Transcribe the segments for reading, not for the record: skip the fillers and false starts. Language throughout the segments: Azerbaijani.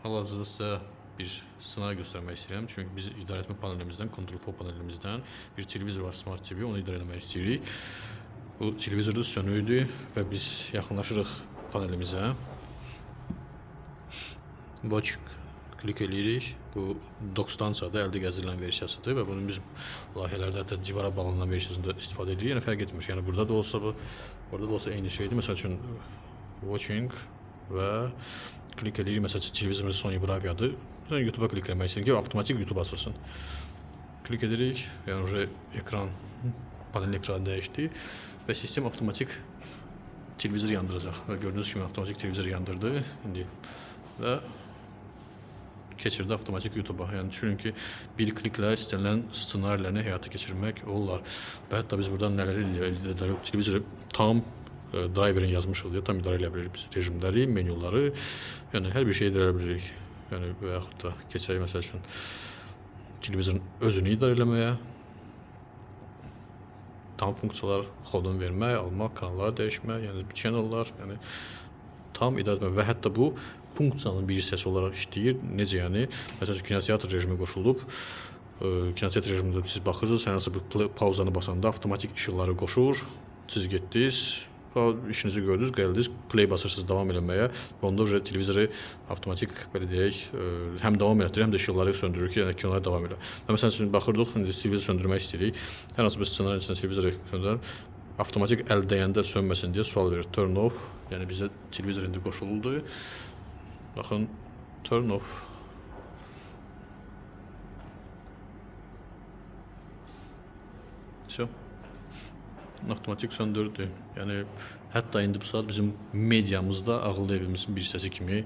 Hal-hazırda sizə bir sınaq göstərmək istəyirəm. Çünki biz idarəetmə panelimizdən, Control panelimizdən bir televizor var, Smart TV, onu idarə etmək istəyirik. Bu televizorda sönükdür və biz yaxınlaşırıq panelimizə. Watch klik edirik. Bu dokstansiyadır, əldə gəzirilən versiyasıdır və bunu biz layihələrdə hətta divara bağlanan versiyasında istifadə edirik. Yəni fərq etmir. Yəni burada da olsa bu, orada da olsa eyni şeydir. Məsəl üçün watching və klik edirik. Məsəl üçün televizorumuz Sony Bravia'dır. Sonra YouTube'a klik etmək istəyirik ki, avtomatik YouTube açılsın. Klik edirik. Yəni ekran, panel ekranı dəyişdi və sistem avtomatik televizor yandıracaq. Və gördüyünüz kimi avtomatik televizor yandırdı indi və keçirdi avtomatik YouTube'a. Yəni düşünün ki, bir kliklə istənilən ssenarilərini həyata keçirmək olar. Və hətta biz buradan nələri əldə edirik? Televizoru tam driverin yazmışıq deyə tam idarə edə bilirik biz rejimləri, menyuları, yəni hər bir şey edə bilirik. Yəni və yaxud da keçək məsəl üçün televizorun özünü idarə etməyə, tam funksiyalar, kodun vermək, almaq, kanalları dəyişmək, yəni channellar, yəni tam idarə etmə və hətta bu funksiyanın bir hissəsi olaraq işləyir. Necə yəni? Məsələn, kinoteatr rejimi qoşulub. Kinoteatr rejimində siz baxırsınız, hər hansı bir pauzanı basanda avtomatik işıqları qoşur. Siz getdiniz, işinizi gördünüz, gəldiniz, play basırsınız davam eləməyə. Onda televizoru avtomatik belə deyək, həm davam etdirir, həm də işıqları söndürür ki, yəni kinolar davam elə. Məsələn, siz baxırdıq, indi televizoru söndürmək istəyirik. Hər hansı bir ssenarinin içində televizoru söndürür. Avtomatik əl dəyəndə sönməsin deyə sual verir. Turn off. Yəni bizə televizor indi qoşuldu. Baxın, turn off. Все. Avtomatik söndürdü. Yəni hətta indi bu saat bizim mediamızda ağıllı evimizin bir hissəsi kimi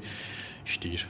işləyir.